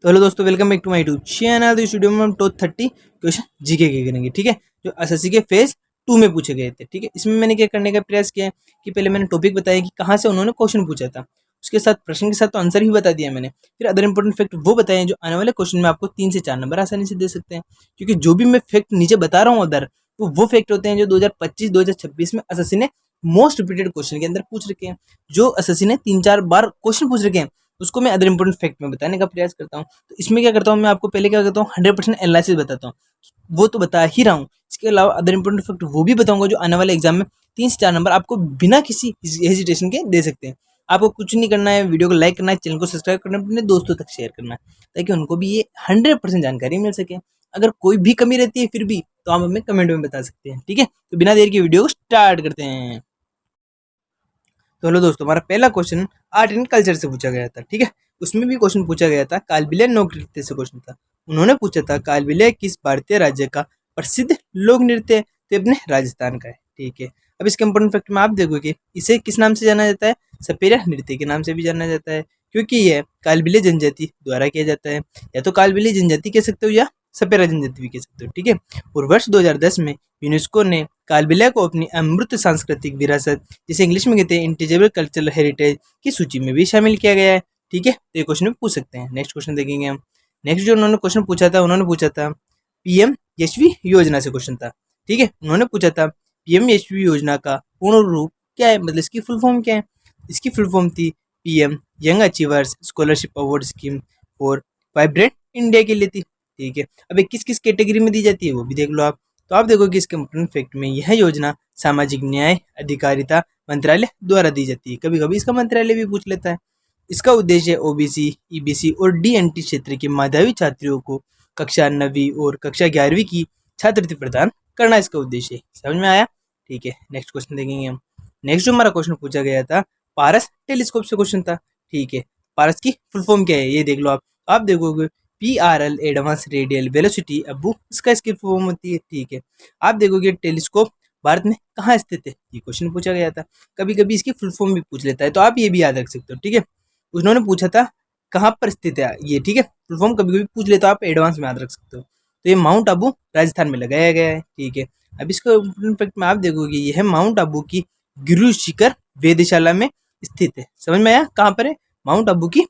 तो हेलो दोस्तों, welcome back to my YouTube channel. तो इस वीडियो में हम टॉप 30 क्वेश्चन जीके के करेंगे, ठीक है, जो एसएससी के फेज 2 में पूछे गए थे। ठीक है, इसमें मैंने क्या करने का प्रयास किया है कि पहले मैंने टॉपिक बताया कि कहाँ से उन्होंने क्वेश्चन पूछा था, उसके साथ प्रश्न के साथ तो आंसर भी बता दिया मैंने। फिर अदर इंपॉर्टेंट फैक्ट वो बताए जो आने वाले क्वेश्चन में आपको 3 से 4 नंबर आसानी से दे सकते हैं, क्योंकि जो भी मैं फैक्ट नीचे बता रहा हूँ अदर, तो वो फैक्ट होते हैं जो 2025-2026 में एसएससी ने मोस्ट रिपीटेड क्वेश्चन के अंदर पूछ रखे हैं, जो एसएससी ने 3-4 बार क्वेश्चन पूछ रखे हैं, उसको मैं अदर इंपॉर्टेंट फैक्ट में बताने का प्रयास करता हूँ। तो इसमें क्या करता हूँ, मैं आपको पहले क्या करता हूँ, 100% एनालिसिस बताता हूँ, वो तो बता ही रहा हूँ। इसके अलावा अदर इंपॉर्टेंट फैक्ट वो भी बताऊंगा जो आने वाले एग्जाम में 3 से 4 नंबर आपको बिना किसी हेजिटेशन के दे सकते हैं। आपको कुछ नहीं करना है, वीडियो को लाइक करना है, चैनल को सब्सक्राइब करना है, अपने दोस्तों तक शेयर करना है, ताकि उनको भी ये 100% जानकारी मिल सके। अगर कोई भी कमी रहती है फिर भी, तो आप हमें कमेंट में बता सकते हैं। ठीक है, तो बिना देर की वीडियो को स्टार्ट करते हैं। तो हेलो दोस्तों, हमारा पहला क्वेश्चन आर्ट एंड कल्चर से पूछा गया था। ठीक है, उसमें भी क्वेश्चन पूछा गया था, कालबिलिया लोक नृत्य से क्वेश्चन था। उन्होंने पूछा था कालबिलिया किस भारतीय राज्य का प्रसिद्ध लोक नृत्य है, तो अपने राजस्थान का है। ठीक है, अब इसके इंपॉर्टेंट फैक्ट में आप देखोगे, इसे किस नाम से जाना जाता है, सपेरा नृत्य के नाम से भी जाना जाता है, क्योंकि यह कालबिलिया जनजाति द्वारा किया जाता है। या तो कालबिलिया जनजाति कह सकते हो या सपेरा जनजाति भी कह सकते हो। ठीक है, और वर्ष 2010 में यूनेस्को ने कालबिलिया को अपनी अमृत सांस्कृतिक विरासत, जिसे इंग्लिश में कहते हैं इंटेजेबल कल्चरल हेरिटेज, की सूची में भी शामिल किया गया है। ठीक है, तो ये क्वेश्चन भी पूछ सकते हैं। नेक्स्ट क्वेश्चन देखेंगे हम। नेक्स्ट जो उन्होंने क्वेश्चन पूछा था, उन्होंने पूछा था पीएम यशवी योजना से क्वेश्चन था। ठीक है, उन्होंने पूछा था पीएम यशवी योजना का पूर्ण रूप क्या है, मतलब इसकी फुल फॉर्म क्या है। इसकी फुल फॉर्म थी PM young achievers scholarship award scheme for vibrant India के लिए थी। ठीक है, अब ये किस किस कैटेगरी में दी जाती है वो भी देख लो आप। तो आप देखोगे इसके इंपॉर्टेंट फैक्ट में, यह योजना सामाजिक न्याय अधिकारिता मंत्रालय द्वारा दी जाती है। कभी कभी इसका मंत्रालय भी पूछ लेता है। इसका उद्देश्य ओबीसी, ईबीसी और डीएनटी क्षेत्र के मेधावी छात्रों को कक्षा 9वीं और कक्षा 11वीं की छात्रवृत्ति प्रदान करना इसका उद्देश्य है। समझ में आया। ठीक है, नेक्स्ट क्वेश्चन देखेंगे हम। नेक्स्ट जो हमारा क्वेश्चन पूछा गया था, पारस टेलीस्कोप से क्वेश्चन था। ठीक है, पारस की फुल फॉर्म क्या है ये देख लो आप देखोगे PRL advance radial velocity Abu, इसका इसकी फुल फॉर्म होती है। ठीक है, आप देखोगे टेलीस्कोप भारत में कहाँ स्थित है, ये क्वेश्चन पूछा गया था। कभी कभी इसकी फुल फॉर्म भी पूछ लेता है, तो आप ये भी याद रख सकते हो। ठीक है, उन्होंने पूछा था कहाँ पर स्थित है ये। ठीक है, फुल फॉर्म कभी कभी पूछ ले तो आप एडवांस में याद रख सकते हो। तो ये माउंट आबू राजस्थान में लगाया गया है। ठीक है, अब इसको इम्पैक्ट में आप देखोगे, यह माउंट आबू की गिरु शिखर वेधशाला में स्थित है। समझ में आया, कहाँ पर है, माउंट आबू की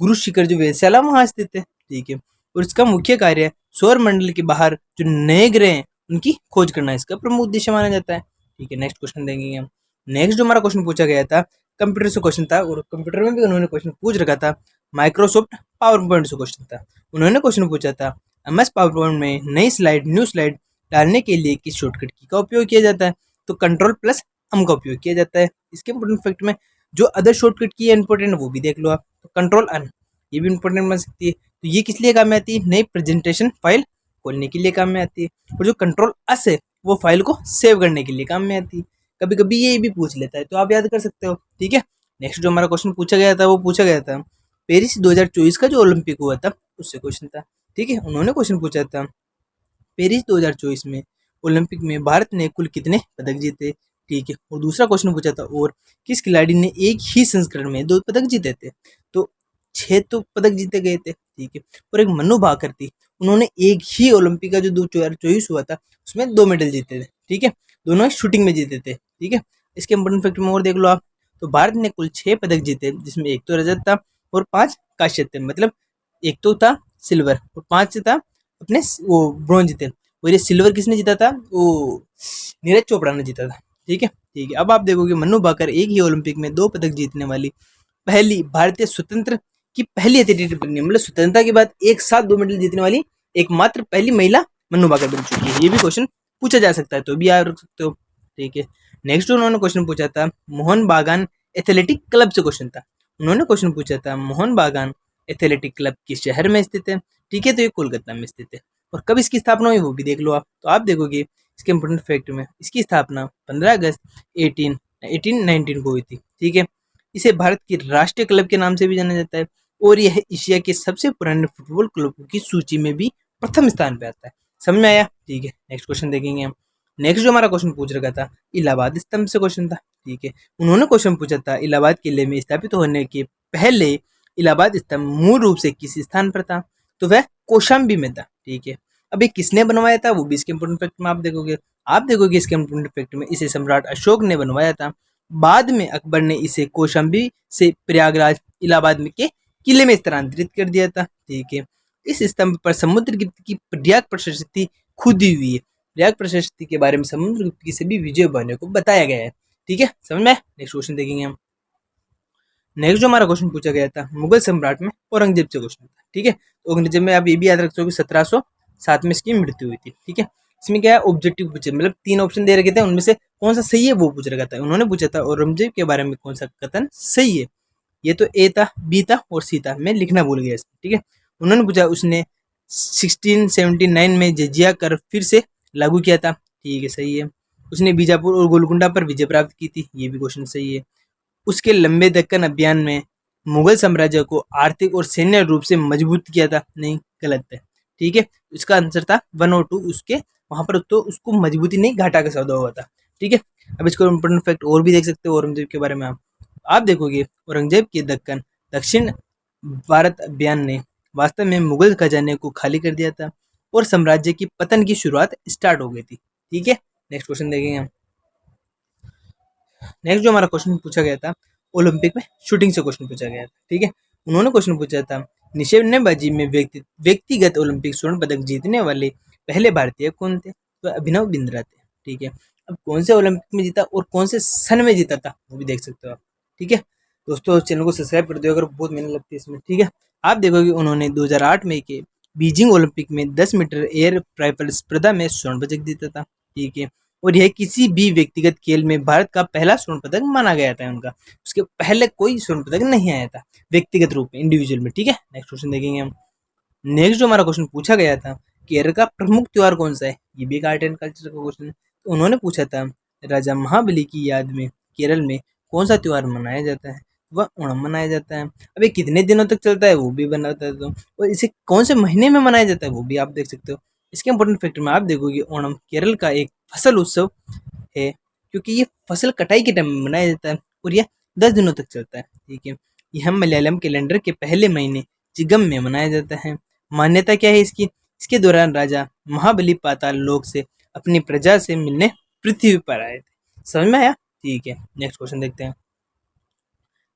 गुरु शिखर जो वेधशाला वहाँ स्थित है। ठीक है, और इसका मुख्य कार्य सौर मंडल के बाहर जो नए ग्रह हैं उनकी खोज करना इसका प्रमुख उद्देश्य माना जाता है। ठीक है, नेक्स्ट क्वेश्चन देंगे हम। नेक्स्ट जो हमारा क्वेश्चन पूछा गया था, कंप्यूटर से क्वेश्चन था, और कंप्यूटर में भी उन्होंने क्वेश्चन पूछ रखा था, माइक्रोसॉफ्ट पावर पॉइंट से क्वेश्चन था। उन्होंने क्वेश्चन पूछा था MS पावर पॉइंट में न्यू स्लाइड डालने के लिए किस शॉर्टकट की का उपयोग किया जाता है, तो कंट्रोल+M का उपयोग किया जाता है। इसके इंपोर्टेंट फैक्ट में जो अदर शॉर्टकट की है इंपॉर्टेंट, वो भी देख लो आप। तो कंट्रोल N ये भी इंपॉर्टेंट बन सकती है। तो ये किस लिए काम में आती है, नई प्रेजेंटेशन फाइल खोलने के लिए काम में आती है। और जो कंट्रोल+S है वो फाइल को सेव करने के लिए काम में आती है। कभी कभी ये भी पूछ लेता है, तो आप याद कर सकते हो। ठीक है, नेक्स्ट जो हमारा क्वेश्चन पूछा गया था, वो पूछा गया था पेरिस 2024 का जो ओलंपिक हुआ था उससे क्वेश्चन था। ठीक है, उन्होंने क्वेश्चन पूछा था पेरिस 2024 में ओलंपिक में भारत ने कुल कितने पदक जीते। ठीक है, और दूसरा क्वेश्चन पूछा था, और किस खिलाड़ी ने एक ही संस्करण में 2 पदक जीते थे, तो 6 तो पदक जीते गए थे। ठीक है, और एक मनु भाकर थी, उन्होंने एक ही ओलंपिक का जो 2024 हुआ था उसमें 2 मेडल जीते थे। ठीक है, दोनों शूटिंग में जीते थे। ठीक है, इसके इंपोर्टेंट फैक्ट में और देख लो आप। तो भारत ने कुल 6 पदक जीते, जिसमें एक तो रजत था और 5 कांस्य थे, मतलब एक तो था सिल्वर और 5 था अपने वो ब्रॉन्ज थे। और ये सिल्वर किसने जीता था, वो नीरज चोपड़ा ने जीता था। ठीक है, ठीक है, अब आप देखोगे मनु भाकर एक ही ओलंपिक में 2 पदक जीतने वाली पहली भारतीय स्वतंत्र की पहली एथलीट बनी, मतलब स्वतंत्रता के बाद एक साथ 2 मेडल जीतने वाली एकमात्र पहली महिला मनु भाकर बन चुकी है। ये भी क्वेश्चन पूछा जा सकता है, तो भी याद रख सकते हो। ठीक है, नेक्स्ट उन्होंने क्वेश्चन पूछा था मोहन बागान एथलेटिक क्लब से क्वेश्चन था। उन्होंने क्वेश्चन पूछा था मोहन बागान एथलेटिक क्लब किस शहर में स्थित है। ठीक है, तो ये कोलकाता में स्थित है। और कब इसकी स्थापना हुई वो भी देख लो आप। तो आप देखोगे इसके इंपोर्टेंट फैक्ट में, इसकी स्थापना 15 अगस्त 1819 को हुई थी। ठीक है, इसे भारत की राष्ट्रीय क्लब के नाम से भी जाना जाता है, और यह एशिया के सबसे पुराने फुटबॉल क्लबों की सूची में भी प्रथम स्थान पे आता है। समझ में आया। ठीक है, नेक्स्ट क्वेश्चन देखेंगे हम। नेक्स्ट जो हमारा क्वेश्चन पूछ रखा था, इलाहाबाद स्तंभ से क्वेश्चन था। ठीक है, उन्होंने क्वेश्चन पूछा था इलाहाबाद किले में स्थापित होने के पहले इलाहाबाद स्तंभ मूल रूप से किस स्थान पर था? तो वह कौशाम्बी में था। ठीक है, अब ये किसने बनवाया था वो भी इसके इंपोर्टेंट फैक्ट में आप देखोगे इसके इंपोर्टेंट फैक्ट में इसे सम्राट अशोक ने बनवाया था। बाद में अकबर ने इसे कौशाम्बी से प्रयागराज इलाहाबाद में के किले में स्थानांतरित कर दिया था। ठीक है, इस स्तंभ पर समुद्रगुप्त की प्रयाग प्रशस्ति खुदी हुई है। प्रयाग प्रशस्ति के बारे में समुद्रगुप्त की सभी विजय बहनों को बताया गया है। ठीक है, समझ में? नेक्स्ट क्वेश्चन देखेंगे हम। नेक्स्ट जो हमारा क्वेश्चन पूछा गया था मुगल सम्राट में औरंगजेब से क्वेश्चन था। ठीक है, तो औरंगजेब में आप ये भी याद रख सकते हो कि 1707 में इसकी मृत्यु हुई थी। ठीक है, इसमें क्या है ऑब्जेक्टिव पूछे, मतलब 3 ऑप्शन दे रखे थे, उनमें से कौन सा सही है वो पूछ रखा था। उन्होंने पूछा था औरंगजेब के बारे में कौन सा कथन सही है। ये तो ए था, बी था और सी था, मैं लिखना भूल गया इसमें। ठीक है, उन्होंने पूछा उसने 1679 में जजिया कर फिर से लागू किया था। ठीक है, सही है। उसने बीजापुर और गोलकुंडा पर विजय प्राप्त की थी। ये भी क्वेश्चन सही है। उसके लंबे दक्कन अभियान में मुगल साम्राज्य को आर्थिक और सैन्य रूप से मजबूत किया था। नहीं, गलत है। ठीक है, इसका आंसर था 102। उसके वहां पर तो उसको मजबूती नहीं घाटा का सौदा हुआ था। ठीक है, अब इसको इम्पोर्टेंट फैक्ट और भी देख सकते हो औरंगजेब के बारे में। आप देखोगे औरंगजेब के दक्कन दक्षिण भारत अभियान ने वास्तव में मुगल खजाने को खाली कर दिया था और साम्राज्य की पतन की शुरुआत स्टार्ट हो गई थी। ठीक है, नेक्स्ट क्वेश्चन देखेंगे हम। नेक्स्ट जो हमारा क्वेश्चन पूछा गया था ओलंपिक में शूटिंग से क्वेश्चन पूछा गया था। ठीक है, उन्होंने क्वेश्चन पूछा था निशानेबाजी में व्यक्तिगत ओलंपिक स्वर्ण पदक जीतने वाले पहले भारतीय कौन थे? तो अभिनव बिंद्रा थे। ठीक है, अब कौन से ओलंपिक में जीता और कौन से सन में जीता था वो भी देख सकते हो आप। ठीक है दोस्तों, चैनल को सब्सक्राइब कर दो अगर बहुत मेहनत लगती है इसमें। ठीक है, आप देखोगे उन्होंने 2008 में के बीजिंग ओलंपिक में 10 मीटर एयर राइफल स्पर्धा में स्वर्ण पदक जीता था। ठीक है, और यह किसी भी व्यक्तिगत खेल में भारत का पहला स्वर्ण पदक माना गया था उनका। उसके पहले कोई स्वर्ण पदक नहीं आया था व्यक्तिगत रूप में, इंडिविजुअल में। ठीक है, नेक्स्ट क्वेश्चन देखेंगे हम। नेक्स्ट जो हमारा क्वेश्चन पूछा गया था केरल का प्रमुख त्योहार कौन सा है? ये भी एक आर्ट एंड कल्चर का क्वेश्चन है। तो उन्होंने पूछा था राजा महाबली की याद में केरल में कौन सा त्योहार मनाया जाता है? वह ओणम मनाया जाता है। अब ये कितने दिनों तक चलता है वो भी बनाता है, तो और इसे कौन से महीने में मनाया जाता है वो भी आप देख सकते हो। इसके इंपॉर्टेंट फैक्टर में आप देखोगे ओणम केरल का एक फसल उत्सव है, क्योंकि ये फसल कटाई के टाइम में मनाया जाता है और यह 10 दिनों तक चलता है। ठीक है, यह मलयालम कैलेंडर के पहले महीने चिगम में मनाया जाता है। मान्यता क्या है इसकी? इसके दौरान राजा महाबली पाताल लोक से अपनी प्रजा से मिलने पृथ्वी पर आए थे। समझ में आया? ठीक है, नेक्स्ट क्वेश्चन देखते हैं।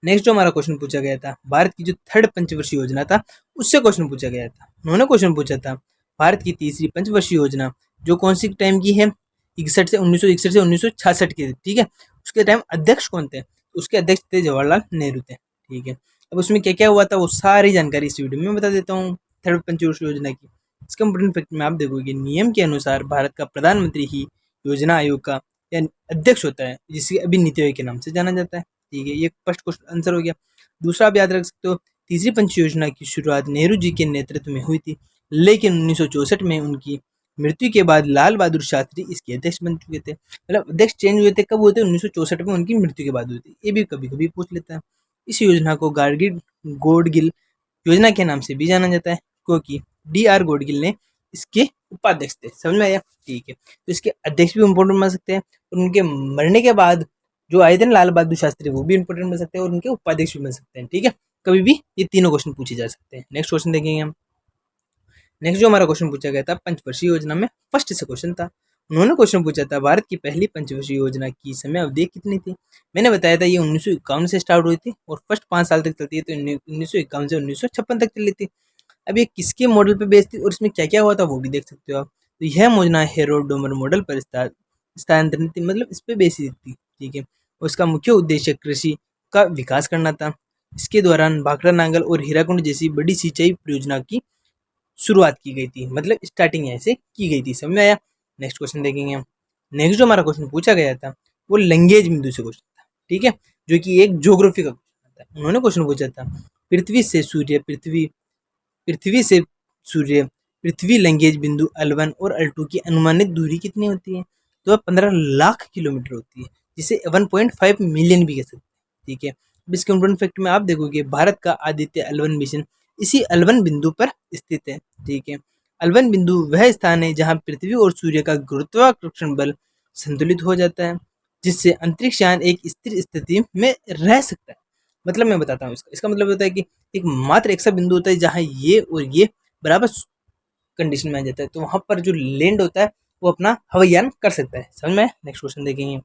नेक्स्ट जो हमारा क्वेश्चन पूछा गया था भारत की जो थर्ड पंचवर्षीय योजना था उससे क्वेश्चन पूछा गया था। उन्होंने क्वेश्चन पूछा था भारत की तीसरी पंचवर्षीय योजना जो कौन सी टाइम की है? 1961 से 1966 की। ठीक है, उसके टाइम अध्यक्ष कौन थे? उसके अध्यक्ष थे जवाहरलाल नेहरू थे। ठीक है, अब उसमें क्या क्या हुआ था वो सारी जानकारी इस वीडियो में बता देता हूँ थर्ड पंचवर्षीय योजना की। इसका इंपोर्टेंट फैक्ट में आप देखोगे नियम के अनुसार भारत का प्रधानमंत्री ही योजना आयोग का या अध्यक्ष होता है, जिसे अभी नीति आयोग के नाम से जाना जाता है। ठीक है, ये फर्स्ट क्वेश्चन आंसर हो गया। दूसरा आप याद रख सकते हो तीसरी पंच योजना की शुरुआत नेहरू जी के नेतृत्व में हुई थी, लेकिन 1964 में उनकी मृत्यु के बाद लाल बहादुर शास्त्री इसके अध्यक्ष बन चुके थे। मतलब अध्यक्ष चेंज हुए थे, कब हुए थे? 1964 में उनकी मृत्यु के बाद हुई थी। ये भी कभी कभी पूछ लेता है। इस योजना को गार्गिल गोडगिल योजना के नाम से भी जाना जाता है, क्योंकि D.R. गोडगिल ने इसके उपाध्यक्ष थे। समझ में आया? ठीक है, तो इसके अध्यक्ष भी इम्पोर्टेंट बन सकते हैं और उनके मरने के बाद जो आए थे लाल बहादुर शास्त्री वो भी इंपॉर्टेंट बन सकते हैं और उनके उपाध्यक्ष भी बन सकते हैं। ठीक है, कभी भी ये तीनों क्वेश्चन पूछे जा सकते हैं। नेक्स्ट क्वेश्चन देखेंगे हम। नेक्स्ट जो हमारा क्वेश्चन पूछा गया था पंचवर्षीय योजना में फर्स्ट से क्वेश्चन था। उन्होंने क्वेश्चन पूछा था भारत की पहली पंचवर्षीय योजना की समय अवधि कितनी थी? मैंने बताया था ये 1951 से स्टार्ट हुई थी और फर्स्ट 5 साल तक चलती है, तो 1951 से 1956 तक चली थी। अब ये किसके मॉडल पर बेस्ड थी और इसमें क्या क्या हुआ था वो भी देख सकते हो आप। तो यह योजना हेरोडोमर मॉडल पर स्थानांतरित थी, मतलब इस पर बेस्ड थी। ठीक है, उसका मुख्य उद्देश्य कृषि का विकास करना था। इसके दौरान भाखड़ा नांगल और हीराकुंड जैसी बड़ी सिंचाई परियोजना की शुरुआत की गई थी, मतलब स्टार्टिंग ऐसे की गई थी। समझ में आया? नेक्स्ट क्वेश्चन देखेंगे हम। नेक्स्ट जो हमारा क्वेश्चन पूछा गया था वो लैंग्वेज बिंदु से क्वेश्चन था। ठीक है, जो कि एक ज्योग्राफी का क्वेश्चन था। उन्होंने क्वेश्चन पूछा था पृथ्वी से सूर्य पृथ्वी से सूर्य पृथ्वी लैंग्वेज बिंदु L1 और L2 की अनुमानित दूरी कितनी होती है? तो वह 15 लाख किलोमीटर होती है, जिसे 1.5 मिलियन भी कह सकते हैं। ठीक है, अब इसके इंपॉर्टेंट फैक्ट में आप देखोगे भारत का आदित्य L1 मिशन इसी L1 बिंदु पर स्थित है। ठीक है, L1 बिंदु वह स्थान है जहां पृथ्वी और सूर्य का गुरुत्वाकर्षण बल संतुलित हो जाता है, जिससे अंतरिक्ष यान एक स्थिर स्थिति में रह सकता है। मतलब मैं बताता हूँ इसका मतलब होता है कि एक मात्र एक सा बिंदु होता है जहाँ ये और ये बराबर कंडीशन में आ जाता है, तो वहां पर जो लैंड होता है वो अपना हवाई यान कर सकता है। समझ में? नेक्स्ट क्वेश्चन देखेंगे।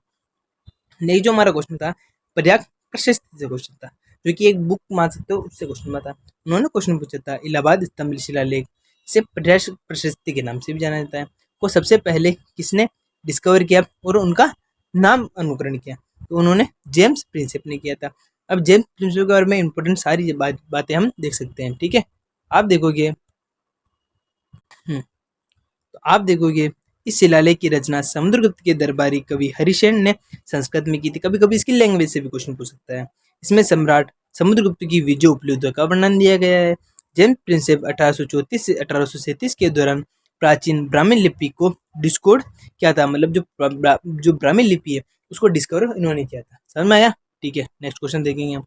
नेक्स्ट जो हमारा क्वेश्चन था प्रयाग प्रशस्ति से क्वेश्चन था, जो कि एक बुक मान सकते हो उससे क्वेश्चन था। उन्होंने क्वेश्चन पूछा था इलाहाबाद स्तंभ शिलालेख से प्रयाग प्रशस्ति के नाम से भी जाना जाता है, को सबसे पहले किसने डिस्कवर किया और उनका नाम अनुकरण किया? तो उन्होंने जेम्स प्रिंसेप ने किया था। अब जेम्स प्रिंसेप के बारे में इंपॉर्टेंट सारी बातें हम देख सकते हैं, ठीक है। आप देखोगे तो आप देखोगे इस शिलालेख की रचना समुद्रगुप्त के दरबारी कवि हरिशेन ने संस्कृत में की थी। कभी कभी इसकी लैंग्वेज से भी क्वेश्चन पूछ सकता है। इसमें सम्राट समुद्रगुप्त की विजय उपलब्धियों का वर्णन दिया गया है। जेम्स प्रिंसेप 1834 से 1837 के दौरान प्राचीन ब्राह्मी लिपि को डिस्कोड किया था, मतलब जो ब्राह्मी लिपि है उसको डिस्कवर इन्होंने किया था। समझ में आया? ठीक है, नेक्स्ट क्वेश्चन देखेंगे हम।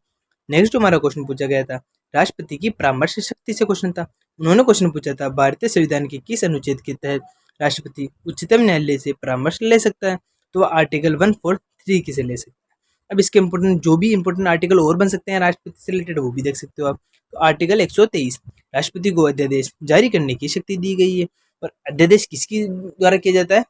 नेक्स्ट जो हमारा क्वेश्चन पूछा गया था राष्ट्रपति की परामर्श शक्ति से क्वेश्चन था। उन्होंने क्वेश्चन पूछा था भारतीय संविधान के किस अनुच्छेद के तहत राष्ट्रपति उच्चतम न्यायालय से परामर्श ले सकता है? तो वह आर्टिकल 143 की से ले सकता है। अब इसके इंपोर्टेंट जो भी इंपोर्टेंट आर्टिकल और बन सकते हैं राष्ट्रपति से रिलेटेड वो भी देख सकते हो आप। तो आर्टिकल 123 राष्ट्रपति को अध्यादेश जारी करने की शक्ति दी गई है। और अध्यादेश किसकी द्वारा किया जाता है?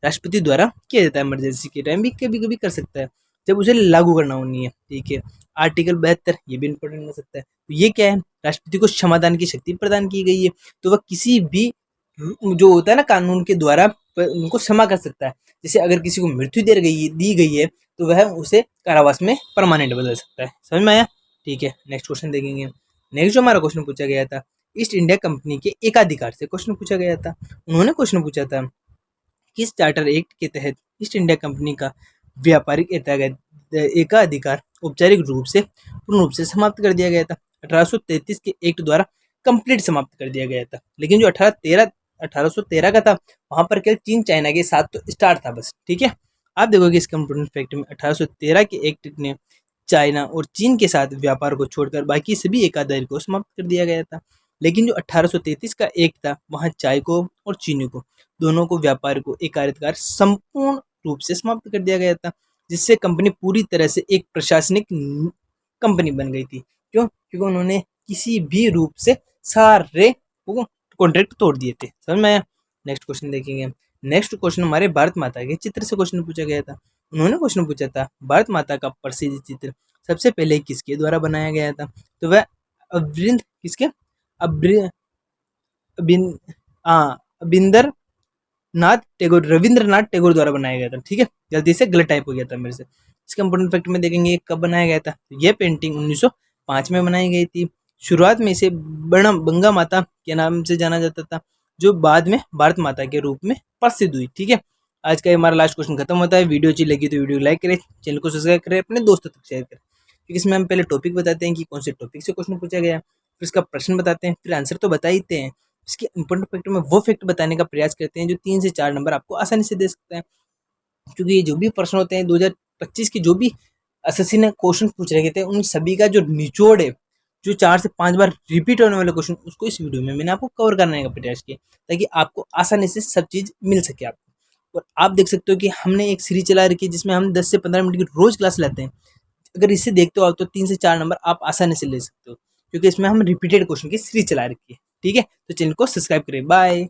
राष्ट्रपति द्वारा किया जाता है। इमरजेंसी के टाइम भी कभी कभी कर सकता है जब उसे लागू करना होनी है, ठीक है। आर्टिकल 72 ये भी इंपॉर्टेंट हो सकता है। तो ये क्या है? राष्ट्रपति को क्षमादान की शक्ति प्रदान की गई है, तो वह किसी भी जो होता है ना कानून के द्वारा उनको क्षमा कर सकता है। जैसे अगर किसी को मृत्यु दी गई है तो वह उसे कारावास में परमानेंट बदल सकता है। समझ में आया? ठीक है, नेक्स्ट क्वेश्चन देखेंगे। नेक्स्ट जो हमारा क्वेश्चन पूछा गया था ईस्ट इंडिया कंपनी के एकाधिकार से क्वेश्चन पूछा गया था। उन्होंने क्वेश्चन पूछा था किस चार्टर एक्ट के तहत ईस्ट इंडिया कंपनी का व्यापारिक एकाधिकार औपचारिक रूप से पूर्ण रूप से समाप्त कर दिया गया था? 1833 के एक्ट द्वारा कंप्लीट समाप्त कर दिया गया था। लेकिन जो 1813 का था वहां पर केवल चीन चाइना के साथ तो स्टार्ट था बस, ठीक है। आप देखोगे इसका इंपोर्टेंट फैक्ट में 1813 के एक्ट ने चाइना और चीन के साथ व्यापार को छोड़कर बाकी सभी एकाधिकार को समाप्त कर दिया गया था। लेकिन जो 1833 का एक्ट था वहां चाय को और चीनी को दोनों को व्यापार को एकाधिकार संपूर्ण रूप से समाप्त कर दिया गया था, जिससे कंपनी पूरी तरह से एक प्रशासनिक कंपनी बन गई थी। क्यों? क्योंकि उन्होंने किसी भी रूप से सारे कॉन्ट्रैक्ट तोड़ दिए थे। समझ में आया? नेक्स्ट क्वेश्चन देखेंगे। नेक्स्ट क्वेश्चन हमारे भारत माता के चित्र से क्वेश्चन पूछा गया था। उन्होंने क्वेश्चन पूछा था भारत माता का प्रसिद्ध चित्र सबसे पहले किसके द्वारा बनाया गया था? तो वह अरविंद किसके अबिंदर नाथ टैगोर रविंद्रनाथ टैगोर द्वारा बनाया गया था, ठीक है। गलती से गलत टाइप हो गया था मेरे से। इसका इंपोर्टेंट फैक्ट में देखेंगे कब बनाया गया था। यह पेंटिंग 1905 में बनाई गई थी। शुरुआत में इसे बंगा माता के नाम से जाना जाता था, जो बाद में भारत माता के रूप में प्रसिद्ध हुई, ठीक है। आज का हमारा लास्ट क्वेश्चन खत्म होता है। वीडियो अच्छी लगी तो वीडियो लाइक करें, चैनल को सब्सक्राइब करें, अपने दोस्तों तक शेयर करें, क्योंकि इसमें हम पहले टॉपिक बताते हैं कि कौन से टॉपिक से क्वेश्चन पूछा गया, फिर इसका प्रश्न बताते हैं, फिर आंसर तो बता ही देते हैं, इसके इंपॉर्टेंट फैक्ट में वो फैक्ट बताने का प्रयास करते हैं जो 3 से 4 नंबर आपको आसानी से दे सकते हैं। क्योंकि ये जो भी प्रश्न होते हैं 2025 के जो भी एसएससी ने क्वेश्चन पूछ रखे थे उन सभी का जो निचोड़ है, जो 4 से 5 बार रिपीट होने वाले क्वेश्चन, उसको इस वीडियो में मैंने आपको कवर करने का प्रयास किया ताकि आपको आसानी से सब चीज़ मिल सके आपको। और आप देख सकते हो कि हमने एक सीरीज चला रखी है जिसमें हम 10 से 15 मिनट की रोज क्लास लेते हैं। अगर इसे देखते हो आप तो 3 से 4 नंबर आप आसानी से ले सकते हो, क्योंकि इसमें हम रिपीटेड क्वेश्चन की सीरीज चला रखी है, ठीक है। तो चैनल को सब्सक्राइब करें। बाय।